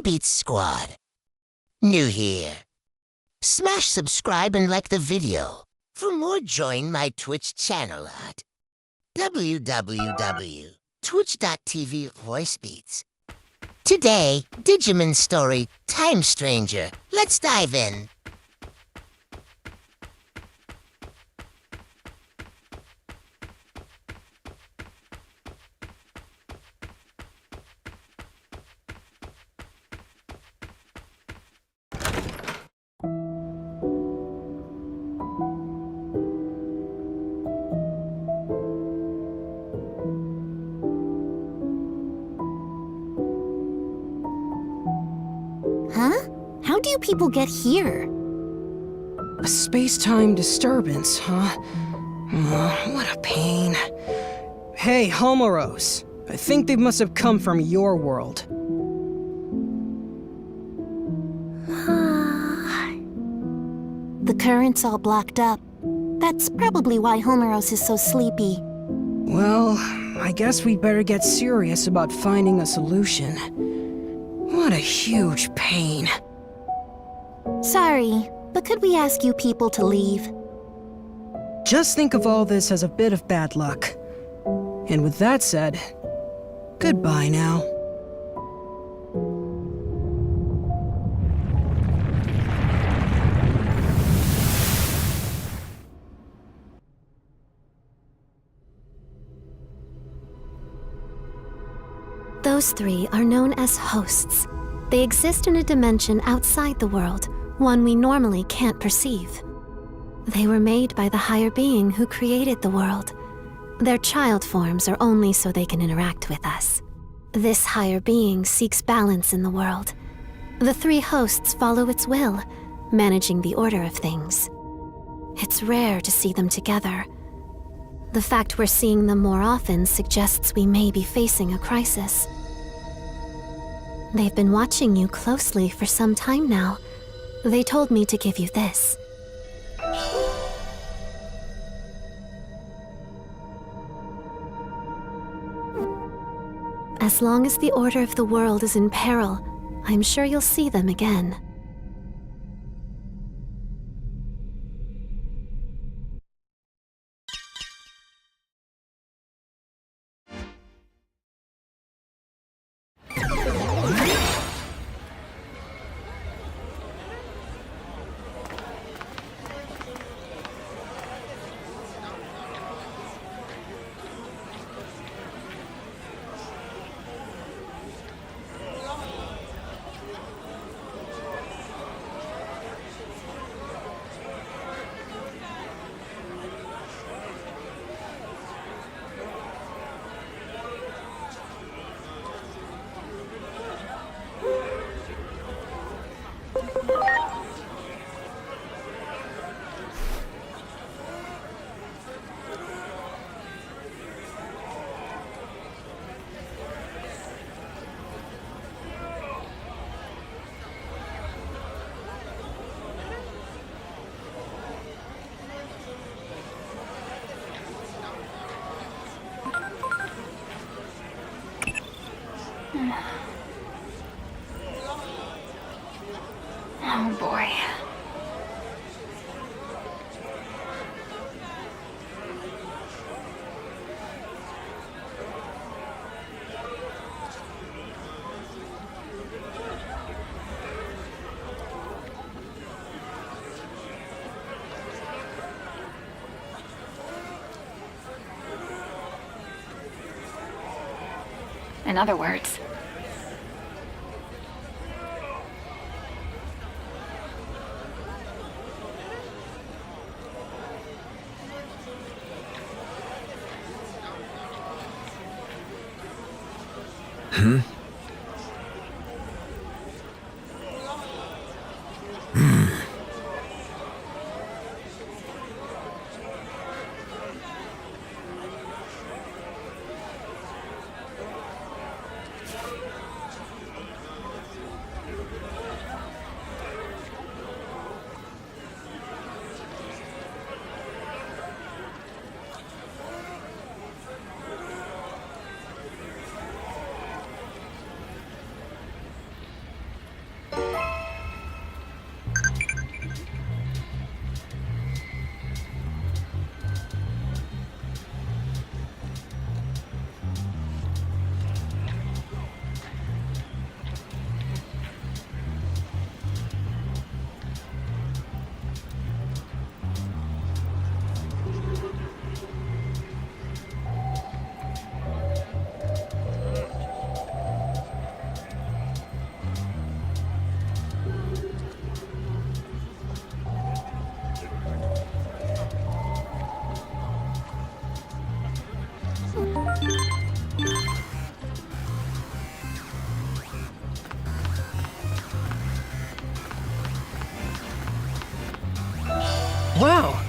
Beats Squad. New here. Smash subscribe and like the video. For more, join my Twitch channel at www.twitch.tv/voicebeats. Today, Digimon Story Time Stranger. Let's dive in. Huh? How do you people get here? A space-time disturbance, huh? What a pain. Hey, Homoros. I think they must have come from your world. The current's all blocked up. That's probably why Homeros is so sleepy. Well, I guess we'd better get serious about finding a solution. What a huge pain. Sorry, but could we ask you people to leave? Just think of all this as a bit of bad luck. And with that said, goodbye now. Those three are known as hosts. They exist in a dimension outside the world, one we normally can't perceive. They were made by the higher being who created the world. Their child forms are only so they can interact with us. This higher being seeks balance in the world. The three hosts follow its will, managing the order of things. It's rare to see them together. The fact we're seeing them more often suggests we may be facing a crisis. They've been watching you closely for some time now. They told me to give you this. As long as the order of the world is in peril, I'm sure you'll see them again. Oh boy. In other words, Wow.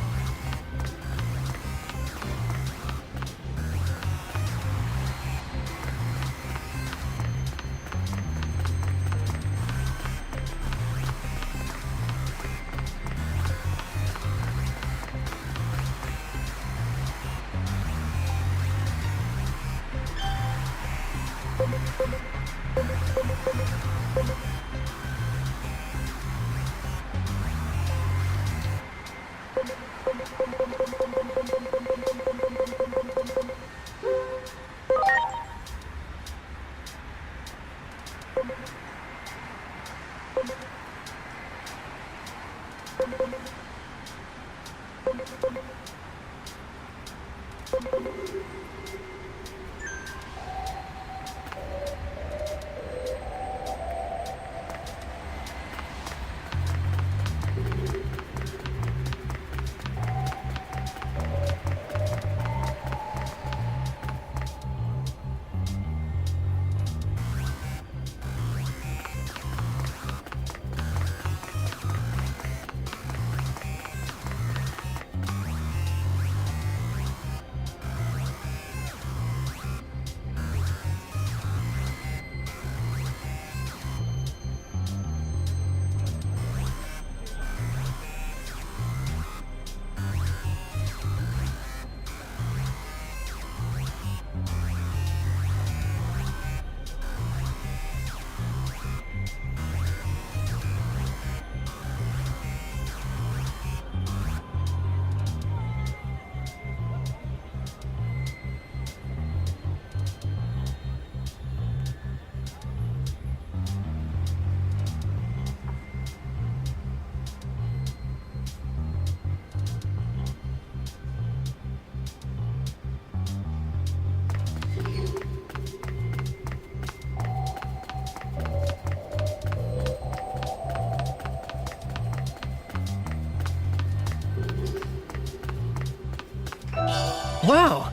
Wow.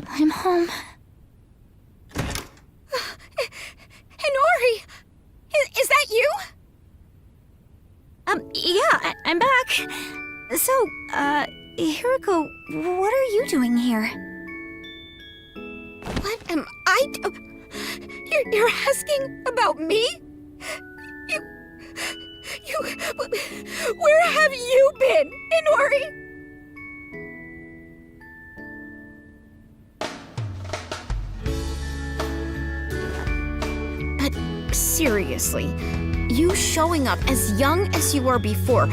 I'm home. Hinori! Is that you? Yeah, I'm back. So, Hiroko, what are you doing here? What am I You're asking about me? Where have you been, Hinori? Seriously, you showing up as young as you were before,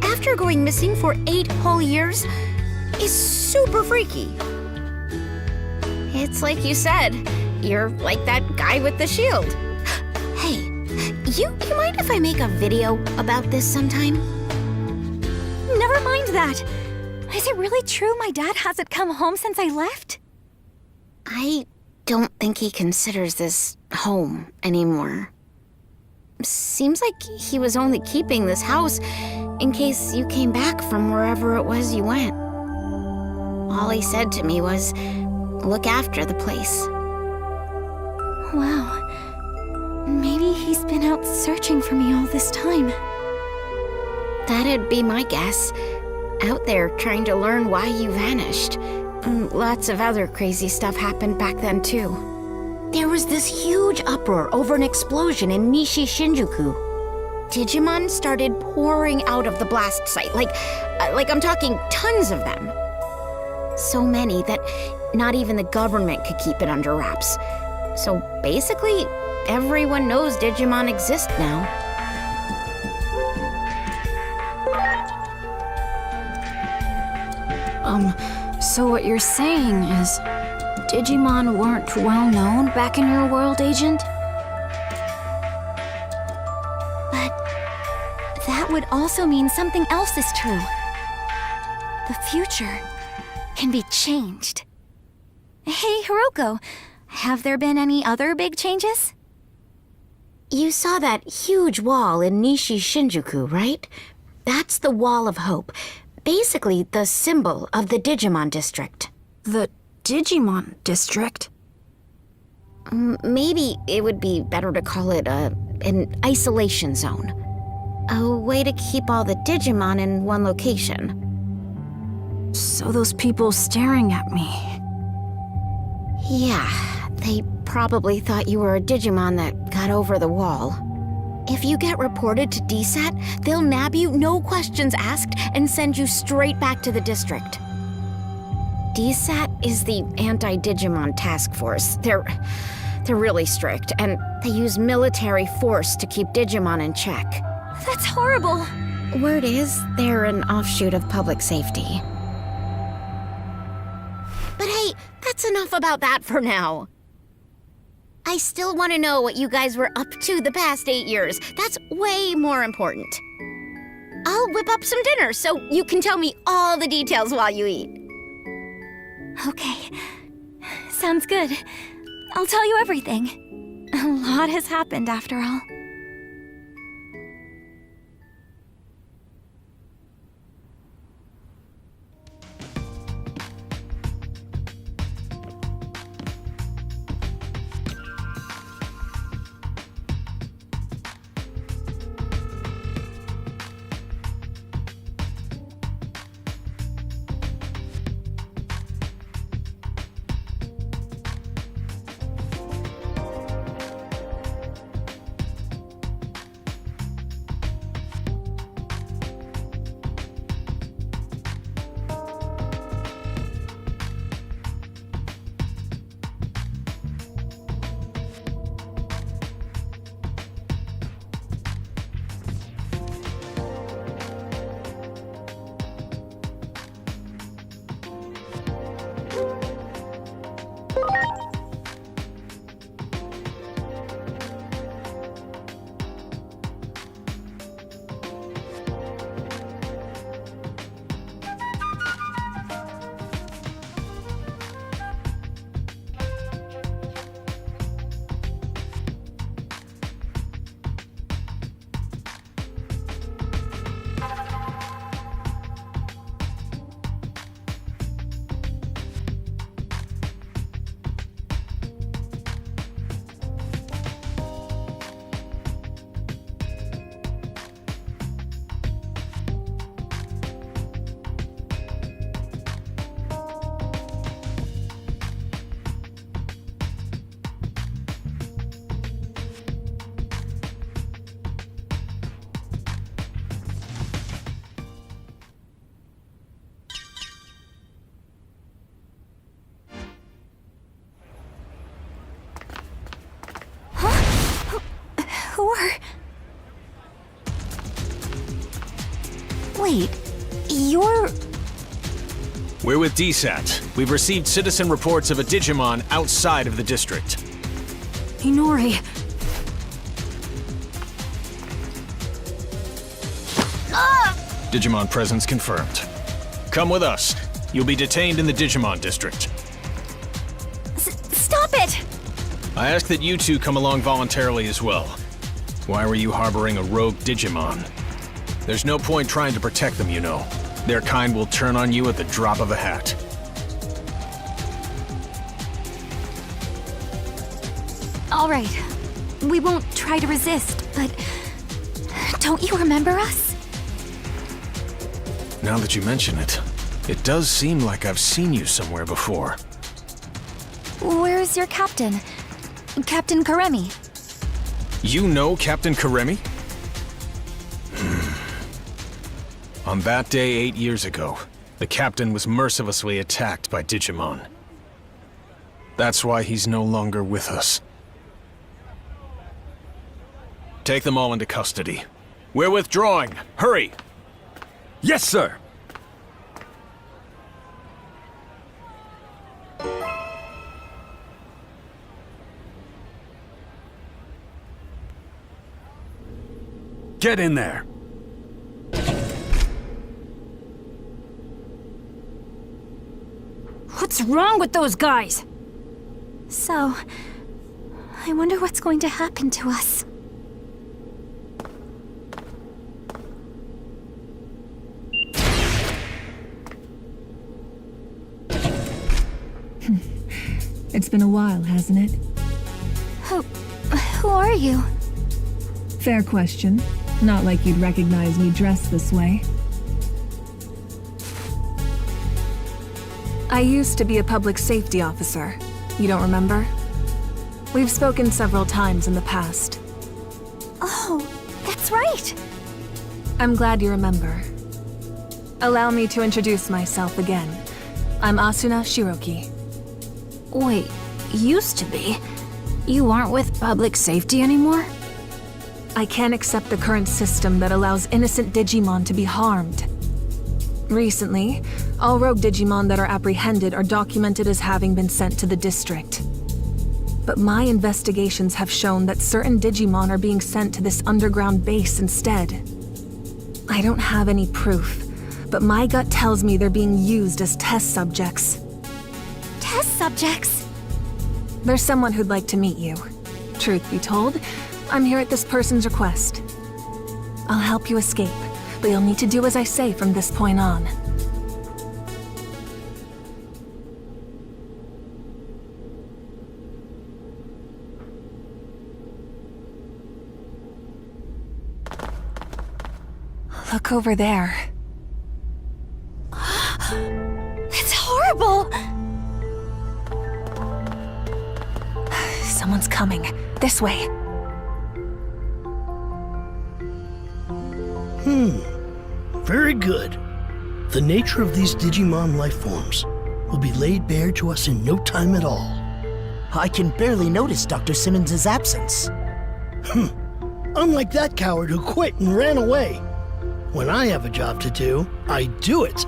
after going missing for 8 whole years, is super freaky. It's like you said, you're like that guy with the shield. Hey, you mind if I make a video about this sometime? Never mind that. Is it really true my dad hasn't come home since I left? I don't think he considers this home anymore. Seems like he was only keeping this house in case you came back from wherever it was you went. All he said to me was, look after the place. Wow. Maybe he's been out searching for me all this time. That'd be my guess. Out there trying to learn why you vanished. Lots of other crazy stuff happened back then, too. There was this huge uproar over an explosion in Nishi Shinjuku. Digimon started pouring out of the blast site, like I'm talking tons of them. So many that not even the government could keep it under wraps. So basically, everyone knows Digimon exist now. So what you're saying is Digimon weren't well known back in your world, Agent? But that would also mean something else is true. The future can be changed. Hey, Hiroko, have there been any other big changes? You saw that huge wall in Nishi Shinjuku, right? That's the Wall of Hope. Basically, the symbol of the Digimon district. The Digimon district? Maybe it would be better to call it an isolation zone. A way to keep all the Digimon in one location. So those people staring at me. Yeah, they probably thought you were a Digimon that got over the wall. If you get reported to DSAT, they'll nab you, no questions asked, and send you straight back to the district. DSAT is the Anti-Digimon Task Force. They're really strict, and they use military force to keep Digimon in check. That's horrible. Word is, they're an offshoot of public safety. But hey, that's enough about that for now. I still want to know what you guys were up to the past 8 years. That's way more important. I'll whip up some dinner so you can tell me all the details while you eat. Okay. Sounds good. I'll tell you everything. A lot has happened after all. Wait, you're... We're with DSAT. We've received citizen reports of a Digimon outside of the district. Inori, Digimon presence confirmed. Come with us. You'll be detained in the Digimon district. Stop it! I ask that you two come along voluntarily as well. Why were you harboring a rogue Digimon? There's no point trying to protect them, you know. Their kind will turn on you at the drop of a hat. All right. We won't try to resist, but... Don't you remember us? Now that you mention it, it does seem like I've seen you somewhere before. Where's your captain? Captain Karemi. You know Captain Karemi? On that day 8 years ago, the captain was mercilessly attacked by Digimon. That's why he's no longer with us. Take them all into custody. We're withdrawing. Hurry! Yes, sir! Get in there! what's wrong with those guys? So, I wonder what's going to happen to us. It's been a while, hasn't it? Who are you? Fair question. Not like you'd recognize me dressed this way. I used to be a public safety officer. You don't remember? We've spoken several times in the past. Oh, that's right. I'm glad you remember. Allow me to introduce myself again. I'm Asuna Shiroki. Wait, used to be? You aren't with public safety anymore? I can't accept the current system that allows innocent Digimon to be harmed. Recently, all rogue Digimon that are apprehended are documented as having been sent to the district. But my investigations have shown that certain Digimon are being sent to this underground base instead. I don't have any proof, but my gut tells me they're being used as test subjects. Test subjects? There's someone who'd like to meet you. Truth be told, I'm here at this person's request. I'll help you escape, but you'll need to do as I say from this point on. Look over there. It's horrible! Someone's coming. This way. Very good. The nature of these Digimon life forms will be laid bare to us in no time at all. I can barely notice Dr. Simmons' absence. Unlike that coward who quit and ran away. When I have a job to do, I do it.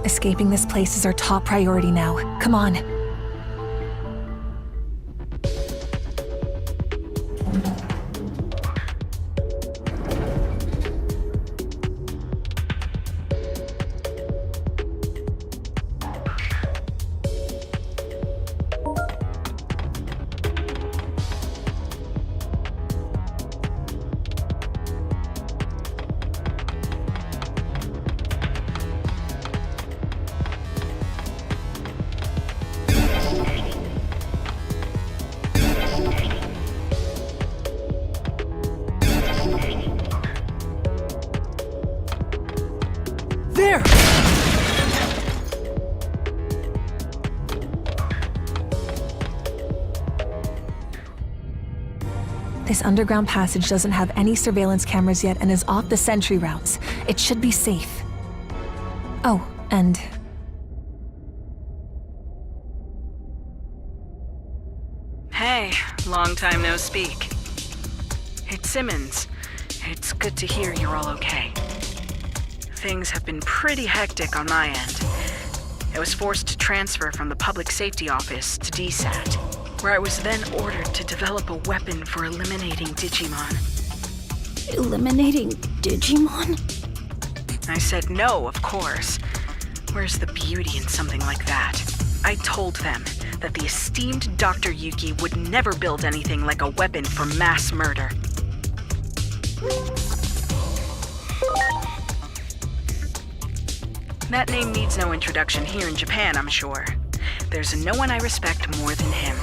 Escaping this place is our top priority now. Come on. There! This underground passage doesn't have any surveillance cameras yet and is off the sentry routes. It should be safe. Oh, and... Hey, long time no speak. It's Simmons. It's good to hear you're all okay. Things have been pretty hectic on my end. I was forced to transfer from the public safety office to DSAT, where I was then ordered to develop a weapon for eliminating Digimon. Eliminating Digimon? I said no, of course. Where's the beauty in something like that? I told them that the esteemed Dr. Yuki would never build anything like a weapon for mass murder. That name needs no introduction here in Japan, I'm sure. There's no one I respect more than him.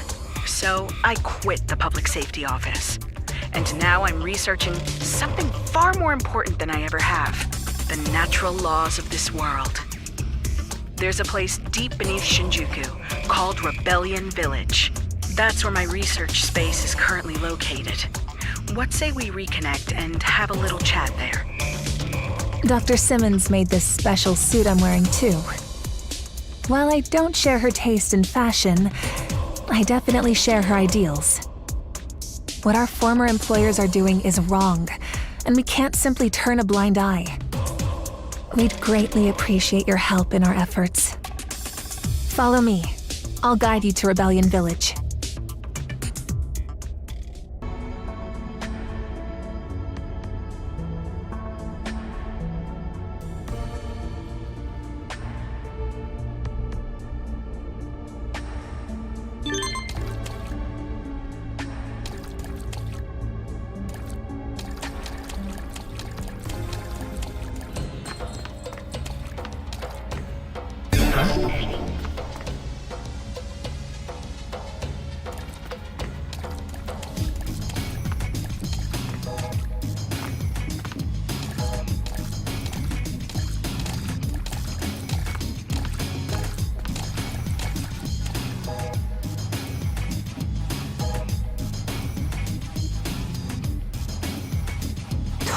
So I quit the public safety office. And now I'm researching something far more important than I ever have. The natural laws of this world. There's a place deep beneath Shinjuku called Rebellion Village. That's where my research space is currently located. What say we reconnect and have a little chat there? Dr. Simmons made this special suit I'm wearing too. While I don't share her taste in fashion, I definitely share her ideals. What our former employers are doing is wrong, and we can't simply turn a blind eye. We'd greatly appreciate your help in our efforts. Follow me. I'll guide you to Rebellion Village.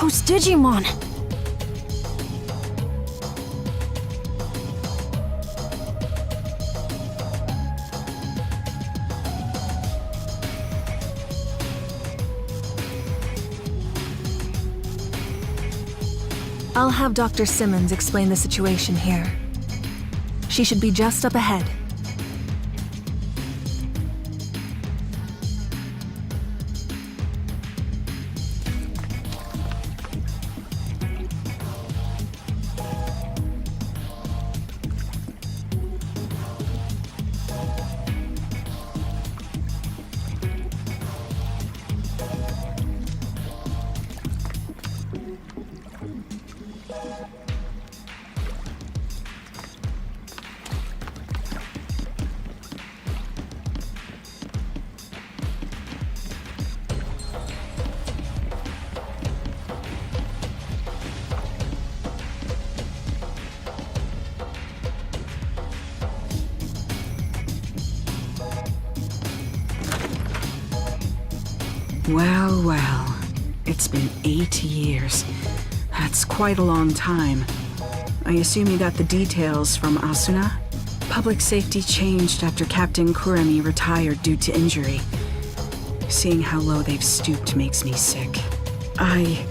Those Digimon! I'll have Dr. Simmons explain the situation here. She should be just up ahead. Well, well. It's been 8 years. That's quite a long time. I assume you got the details from Asuna? Public safety changed after Captain Kuremi retired due to injury. Seeing how low they've stooped makes me sick. I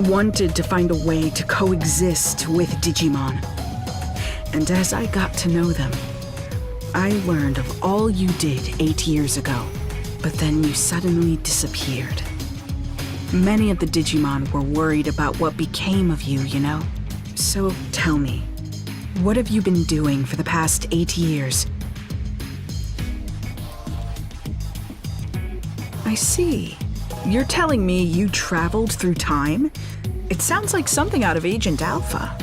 wanted to find a way to coexist with Digimon. And as I got to know them, I learned of all you did 8 years ago. But then you suddenly disappeared. Many of the Digimon were worried about what became of you, you know? So tell me, what have you been doing for the past 8 years? I see. You're telling me you traveled through time? It sounds like something out of Agent Alpha.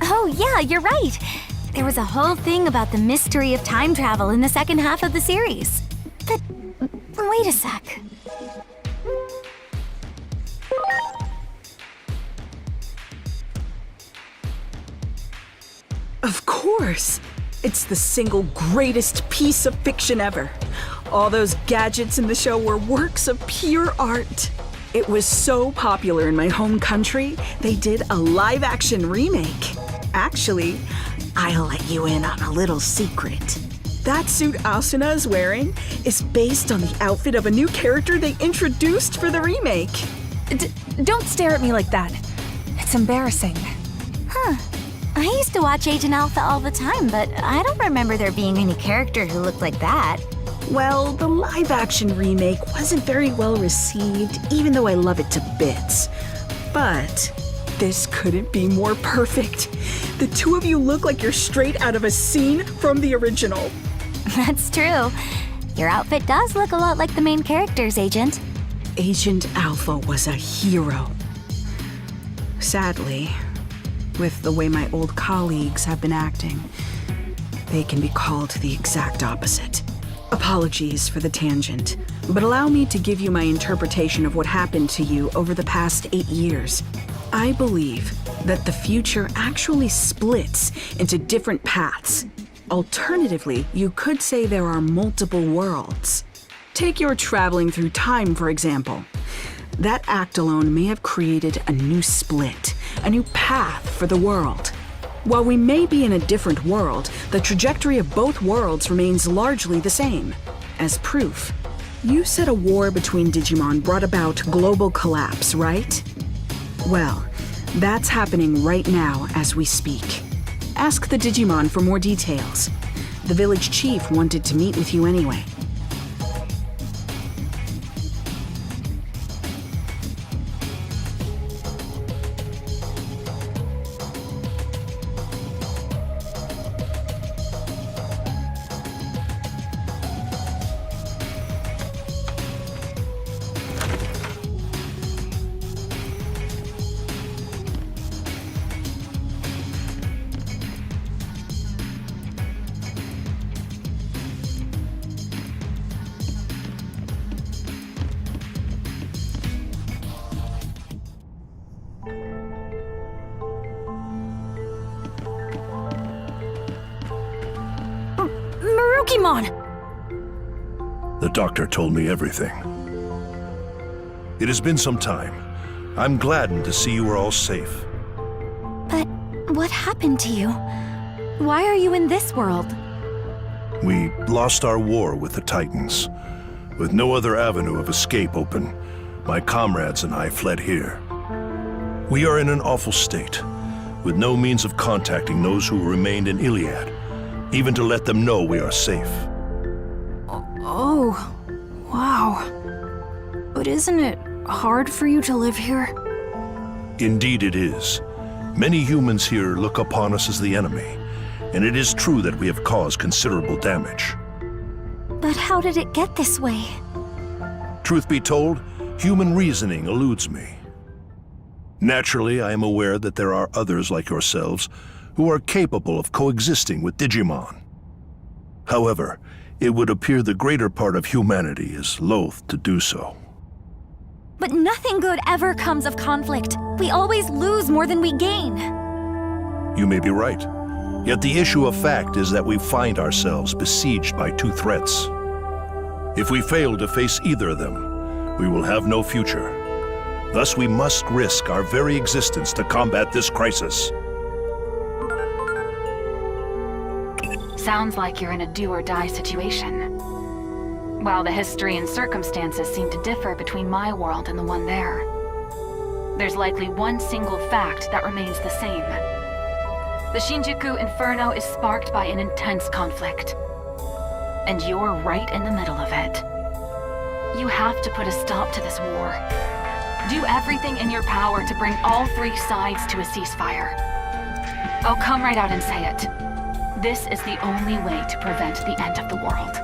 Oh, yeah, you're right. There was a whole thing about the mystery of time travel in the second half of the series. But wait a sec. Of course! It's the single greatest piece of fiction ever. All those gadgets in the show were works of pure art. It was so popular in my home country, they did a live-action remake. Actually, I'll let you in on a little secret. That suit Asuna is wearing is based on the outfit of a new character they introduced for the remake. Don't stare at me like that. It's embarrassing. Huh. I used to watch Agent Alpha all the time, but I don't remember there being any character who looked like that. Well, the live-action remake wasn't very well received, even though I love it to bits. But this couldn't be more perfect. The two of you look like you're straight out of a scene from the original. That's true. Your outfit does look a lot like the main character's, Agent. Agent Alpha was a hero. Sadly, with the way my old colleagues have been acting, they can be called the exact opposite. Apologies for the tangent, but allow me to give you my interpretation of what happened to you over the past 8 years. I believe that the future actually splits into different paths. Alternatively, you could say there are multiple worlds. Take your traveling through time, for example. That act alone may have created a new split, a new path for the world. While we may be in a different world, the trajectory of both worlds remains largely the same. As proof, you said a war between Digimon brought about global collapse, right? Well, that's happening right now as we speak. Ask the Digimon for more details. The village chief wanted to meet with you anyway. Marukimon! The doctor told me everything. It has been some time, I'm gladdened to see you are all safe. But what happened to you? Why are you in this world? We lost our war with the Titans. With no other avenue of escape open, my comrades and I fled here. We are in an awful state, with no means of contacting those who remained in Iliad, even to let them know we are safe. Oh, wow. But isn't it hard for you to live here? Indeed it is. Many humans here look upon us as the enemy, and it is true that we have caused considerable damage. But how did it get this way? Truth be told, human reasoning eludes me. Naturally, I am aware that there are others like yourselves who are capable of coexisting with Digimon. However, it would appear the greater part of humanity is loath to do so. But nothing good ever comes of conflict. We always lose more than we gain. You may be right. Yet the issue of fact is that we find ourselves besieged by two threats. If we fail to face either of them, we will have no future. Thus, we must risk our very existence to combat this crisis. Sounds like you're in a do-or-die situation. While the history and circumstances seem to differ between my world and the one there, there's likely one single fact that remains the same. The Shinjuku Inferno is sparked by an intense conflict, and you're right in the middle of it. You have to put a stop to this war. Do everything in your power to bring all three sides to a ceasefire. Oh, come right out and say it. This is the only way to prevent the end of the world.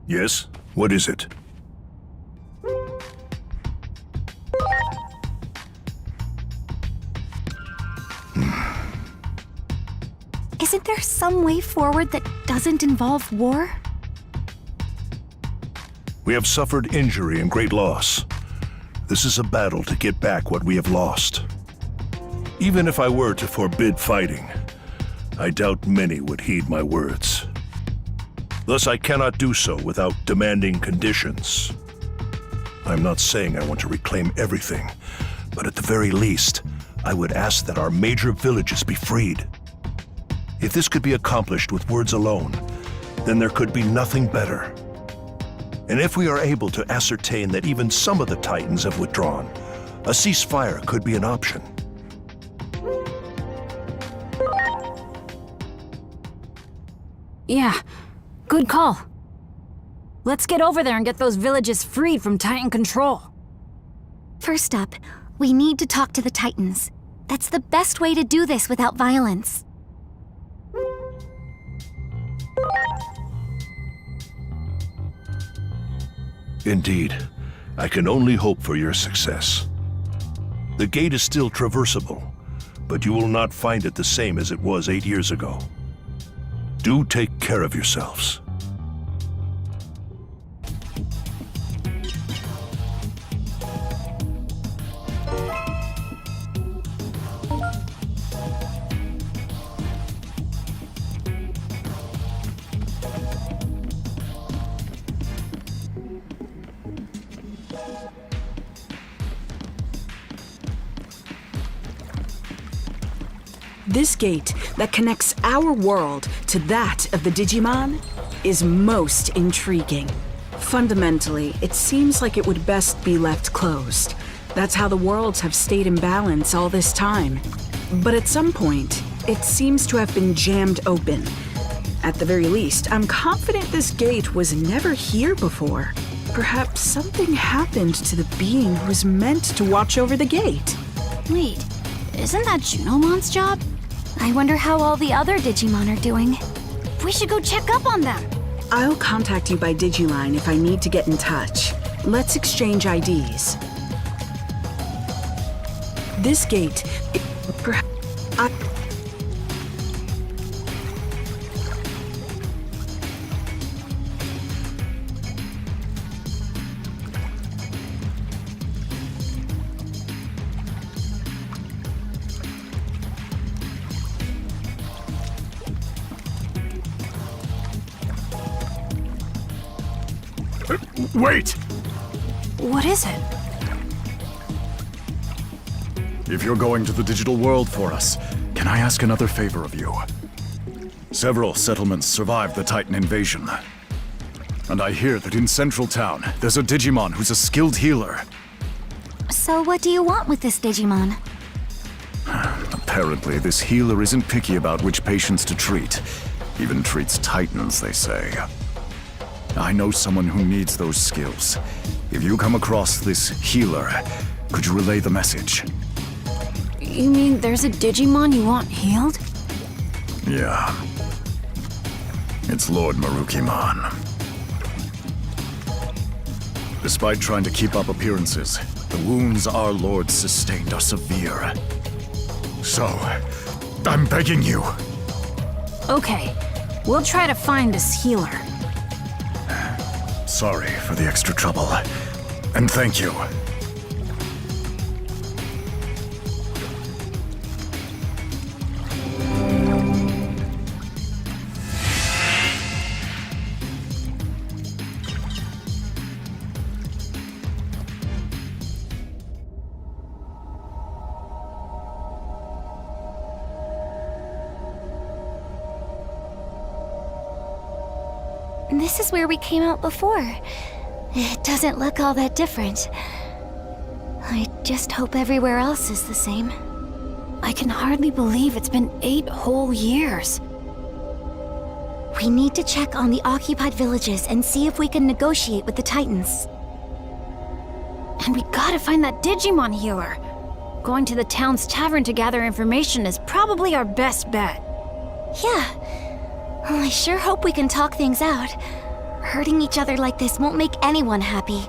Yes? What is it? Isn't there some way forward that doesn't involve war? We have suffered injury and great loss. This is a battle to get back what we have lost. Even if I were to forbid fighting, I doubt many would heed my words. Thus, I cannot do so without demanding conditions. I'm not saying I want to reclaim everything, but at the very least, I would ask that our major villages be freed. If this could be accomplished with words alone, then there could be nothing better. And if we are able to ascertain that even some of the Titans have withdrawn, a ceasefire could be an option. Yeah, good call. Let's get over there and get those villages freed from Titan control. First up, we need to talk to the Titans. That's the best way to do this without violence. Indeed, I can only hope for your success. The gate is still traversable, but you will not find it the same as it was 8 years ago. Do take care of yourselves. This gate that connects our world to that of the Digimon is most intriguing. Fundamentally, it seems like it would best be left closed. That's how the worlds have stayed in balance all this time. But at some point, it seems to have been jammed open. At the very least, I'm confident this gate was never here before. Perhaps something happened to the being who was meant to watch over the gate. Wait, isn't that Junomon's job? I wonder how all the other Digimon are doing. We should go check up on them. I'll contact you by Digiline if I need to get in touch. Let's exchange IDs. This gate... Wait! What is it? If you're going to the digital world for us, can I ask another favor of you? Several settlements survived the Titan invasion. And I hear that in Central Town, there's a Digimon who's a skilled healer. So what do you want with this Digimon? Apparently, this healer isn't picky about which patients to treat. Even treats Titans, they say. I know someone who needs those skills. If you come across this healer, could you relay the message? You mean there's a Digimon you want healed? Yeah. It's Lord Marukimon. Despite trying to keep up appearances, the wounds our lord sustained are severe. So, I'm begging you. Okay, we'll try to find this healer. Sorry for the extra trouble. And thank you. This is where we came out before. It doesn't look all that different. I just hope everywhere else is the same. I can hardly believe it's been 8 whole years. We need to check on the occupied villages and see if we can negotiate with the Titans. And we gotta find that Digimon healer. Going to the town's tavern to gather information is probably our best bet. Yeah. Well, I sure hope we can talk things out. Hurting each other like this won't make anyone happy.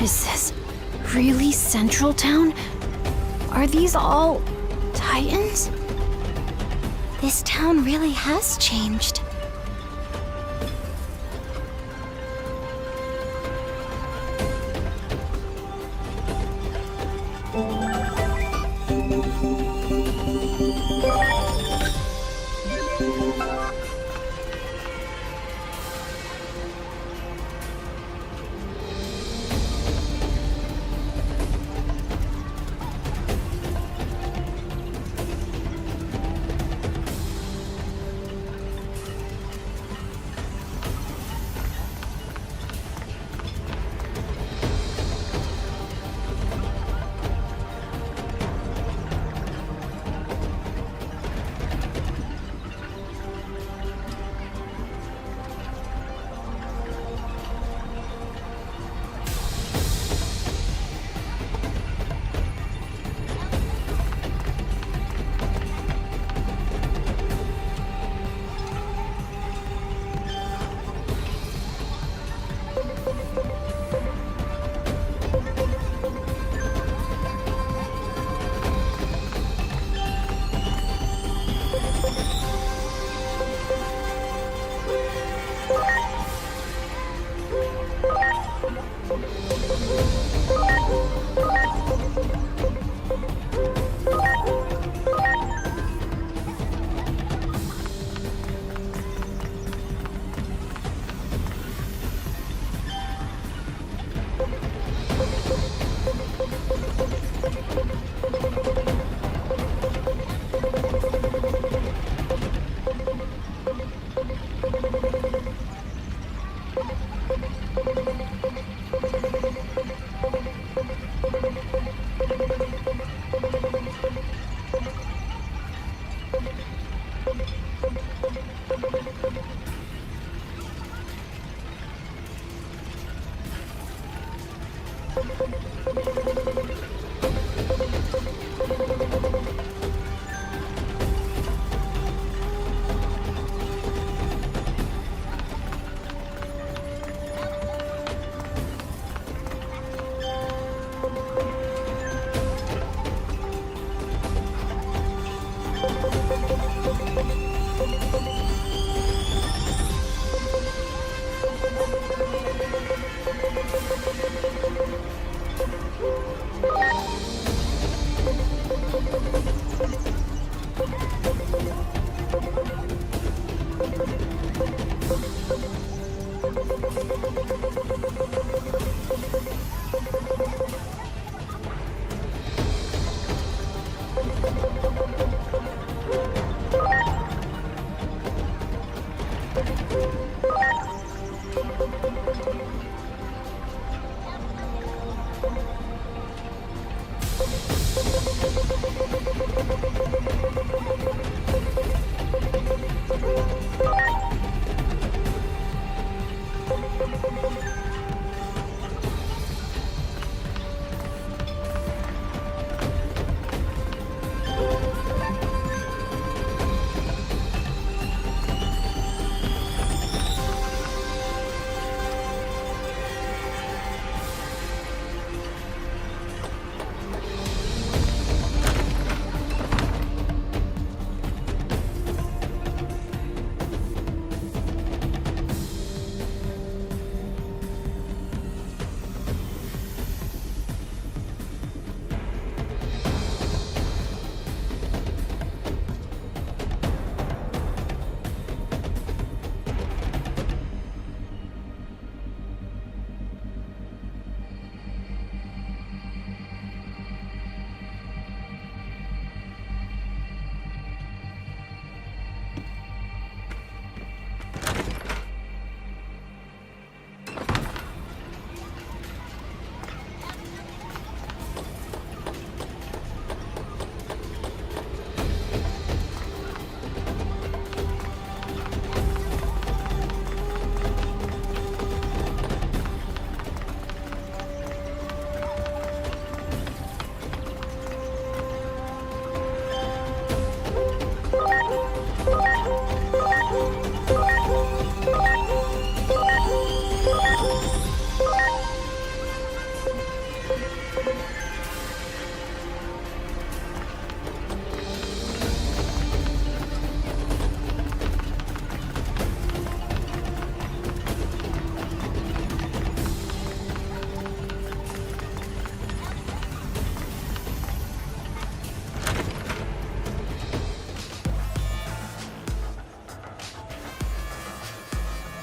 Is this really Central Town? Are these all Titans? This town really has changed.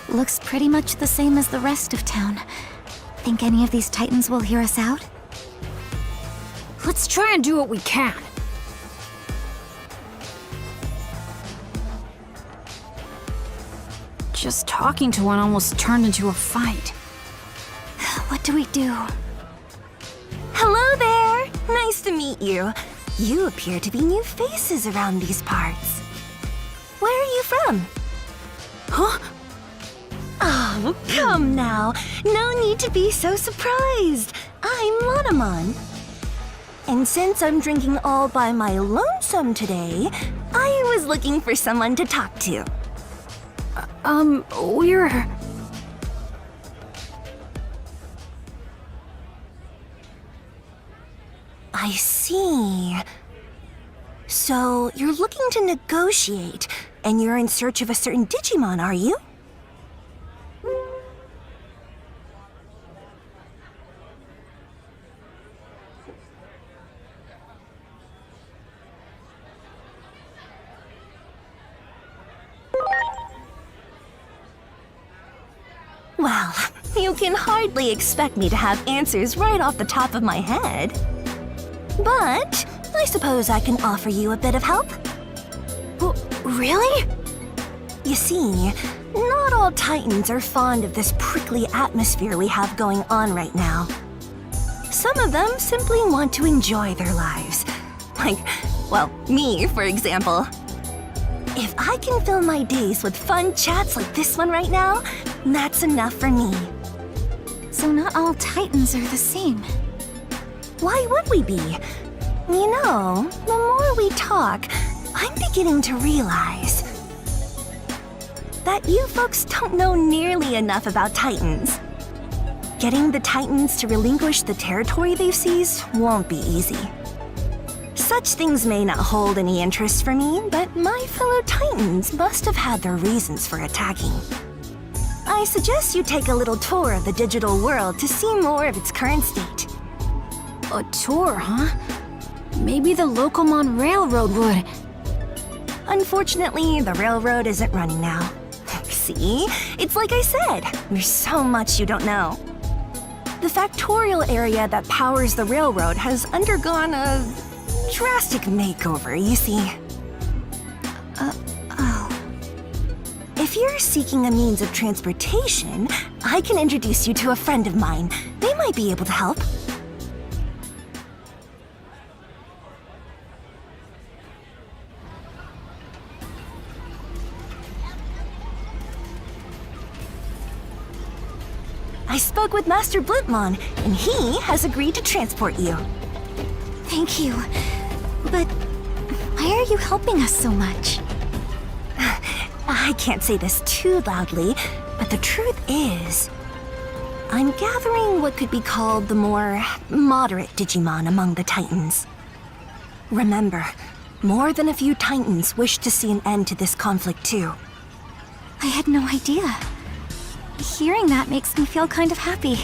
Looks pretty much the same as the rest of town. Think any of these Titans will hear us out? Let's try and do what we can. Just talking to one almost turned into a fight. What do we do? Hello there! Nice to meet you. You appear to be new faces around these parts. Where are you from? Huh? Oh, come now. No need to be so surprised. I'm Monomon. And since I'm drinking all by my lonesome today, I was looking for someone to talk to. We're... I see. So, you're looking to negotiate, and you're in search of a certain Digimon, are you? Well, you can hardly expect me to have answers right off the top of my head. But I suppose I can offer you a bit of help. Really? You see, not all Titans are fond of this prickly atmosphere we have going on right now. Some of them simply want to enjoy their lives. Like, well, me, for example. If I can fill my days with fun chats like this one right now, that's enough for me. So not all Titans are the same. Why would we be? You know, the more we talk, I'm beginning to realize that you folks don't know nearly enough about Titans. Getting the Titans to relinquish the territory they've seized won't be easy. Such things may not hold any interest for me, but my fellow Titans must have had their reasons for attacking. I suggest you take a little tour of the digital world to see more of its current state. A tour, huh? Maybe the Locomon Railroad would. Unfortunately, the railroad isn't running now. See? It's like I said, there's so much you don't know. The factorial area that powers the railroad has undergone a drastic makeover, you see. If you're seeking a means of transportation, I can introduce you to a friend of mine. They might be able to help. I spoke with Master Blipmon, and he has agreed to transport you. Thank you. But why are you helping us so much? I can't say this too loudly, but the truth is, I'm gathering what could be called the more moderate Digimon among the Titans. Remember, more than a few Titans wish to see an end to this conflict too. I had no idea. Hearing that makes me feel kind of happy.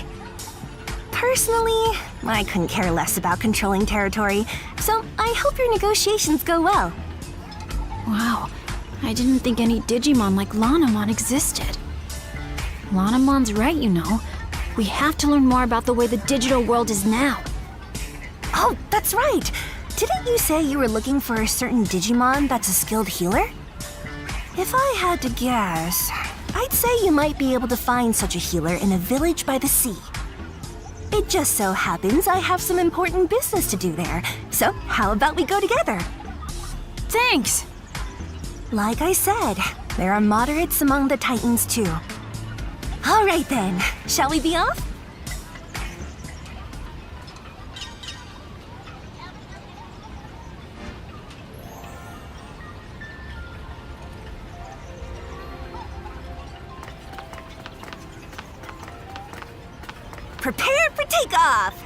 Personally, I couldn't care less about controlling territory, so I hope your negotiations go well. Wow, I didn't think any Digimon like Lanamon existed. Lanamon's right, you know. We have to learn more about the way the digital world is now. Oh, that's right! Didn't you say you were looking for a certain Digimon that's a skilled healer? If I had to guess, I'd say you might be able to find such a healer in a village by the sea. It just so happens I have some important business to do there, so how about we go together? Thanks! Like I said, there are moderates among the Titans too. All right then, shall we be off? Prepare for takeoff!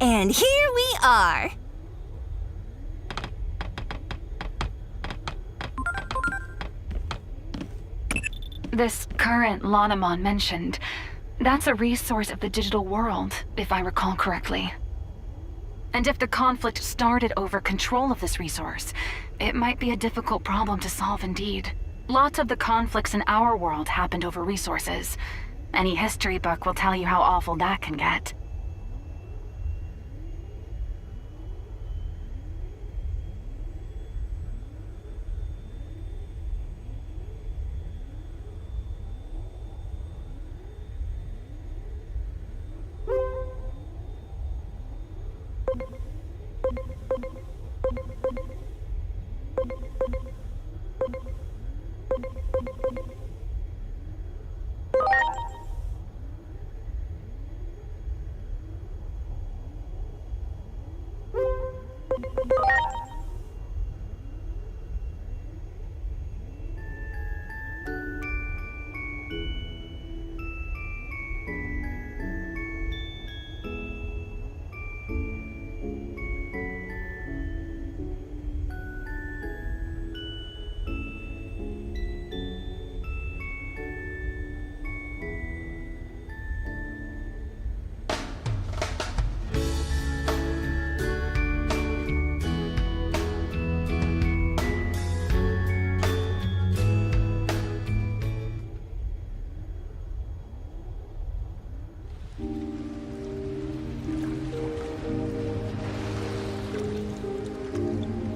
And here we are! This current Lanamon mentioned, that's a resource of the digital world, if I recall correctly. And if the conflict started over control of this resource, it might be a difficult problem to solve indeed. Lots of the conflicts in our world happened over resources. Any history book will tell you how awful that can get.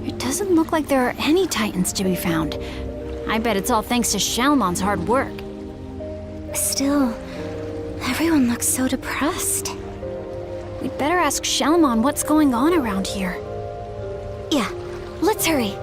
It doesn't look like there are any Titans to be found. I bet it's all thanks to Shalmon's hard work. Still, everyone looks so depressed. We'd better ask Shalmon what's going on around here. Yeah, let's hurry.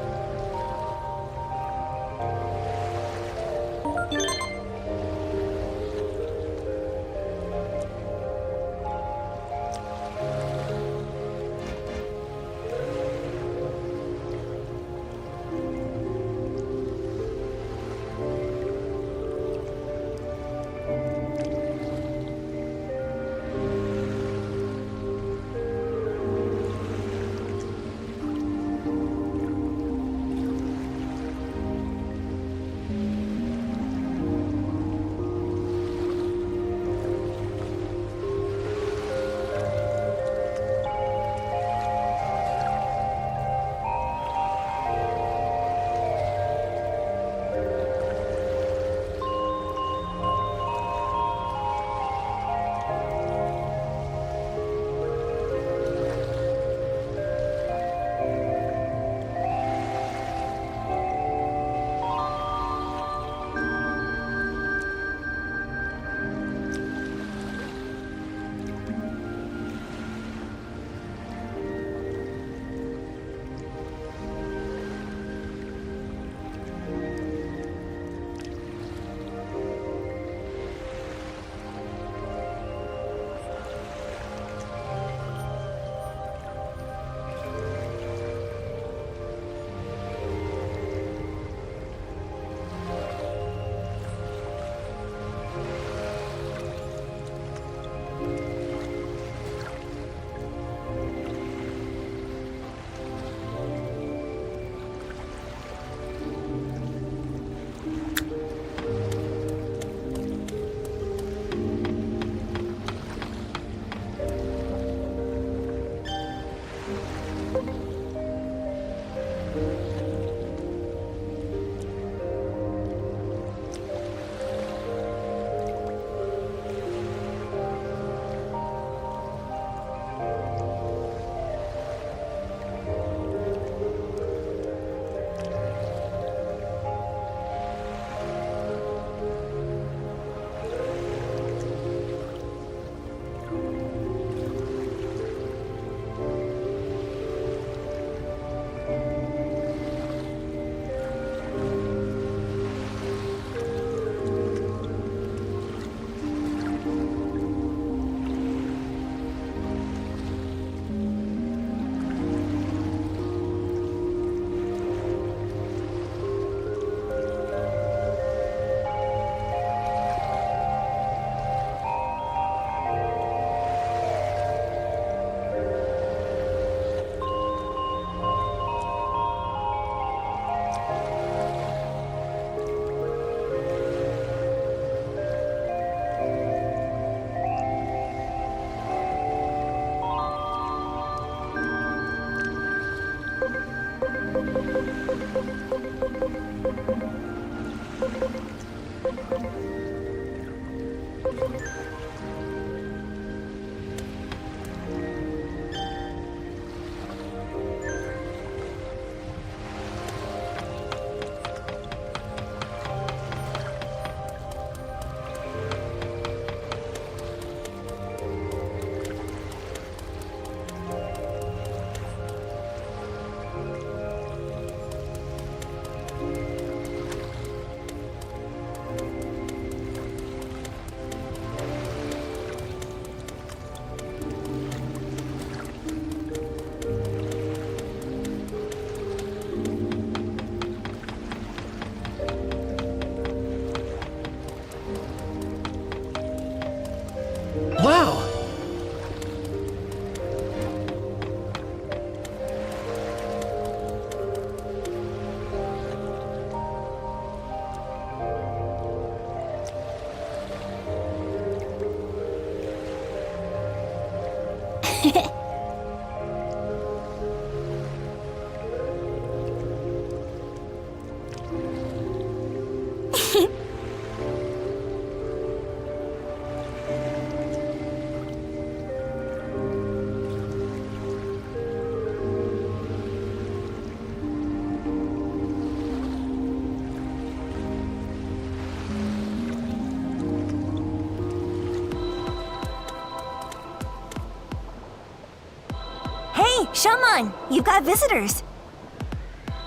Hey, Shaman, you've got visitors.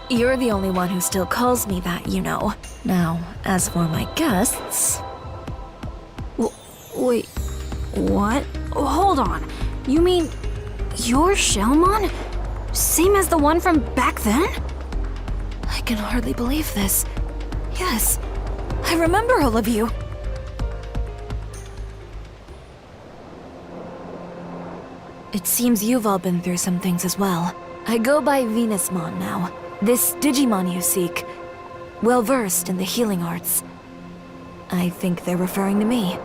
You're the only one who still calls me that, you know. Now, as for my guests... Wait, what? Hold on. You mean you're Shellmon? Same as the one from back then? I can hardly believe this. Yes, I remember all of you. It seems you've all been through some things as well. I go by Venusmon now. This Digimon you seek. Well-versed in the healing arts. I think they're referring to me.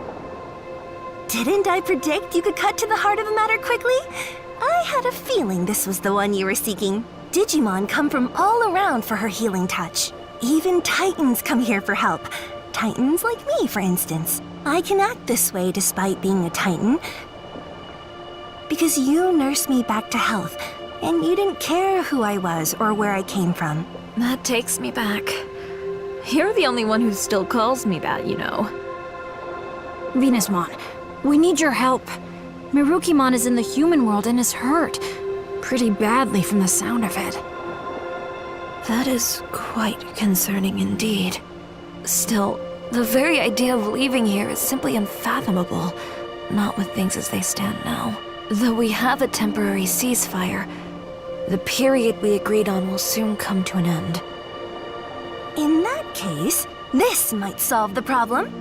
Didn't I predict you could cut to the heart of the matter quickly? I had a feeling this was the one you were seeking. Digimon come from all around for her healing touch. Even Titans come here for help. Titans like me, for instance. I can act this way despite being a Titan, because you nursed me back to health, and you didn't care who I was or where I came from. That takes me back. You're the only one who still calls me that, you know. Venusmon, we need your help. Mirukimon is in the human world and is hurt. Pretty badly from the sound of it. That is quite concerning indeed. Still, the very idea of leaving here is simply unfathomable. Not with things as they stand now. Though we have a temporary ceasefire, the period we agreed on will soon come to an end. In that case, this might solve the problem.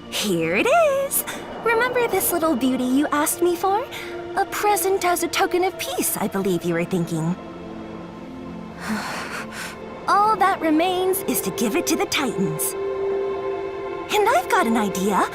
Here it is! Remember this little beauty you asked me for? A present as a token of peace, I believe you were thinking. All that remains is to give it to the Titans. And I've got an idea.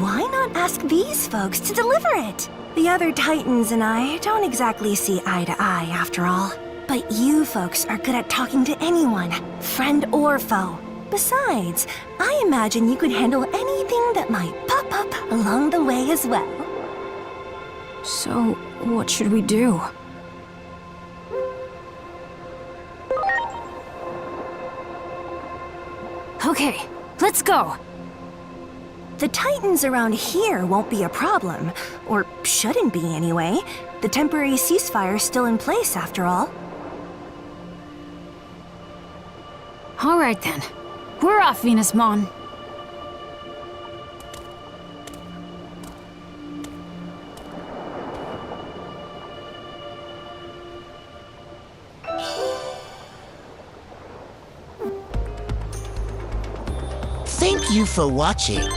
Why not ask these folks to deliver it? The other Titans and I don't exactly see eye to eye, after all. But you folks are good at talking to anyone, friend or foe. Besides, I imagine you could handle anything that might pop up along the way as well. So, what should we do? Okay, let's go! The Titans around here won't be a problem, or shouldn't be anyway. The temporary ceasefire's still in place, after all. Alright then. We're off, Venusmon. Thank you for watching.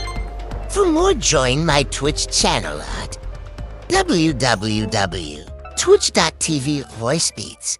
For more, join my Twitch channel at www.twitch.tv/voicebeats.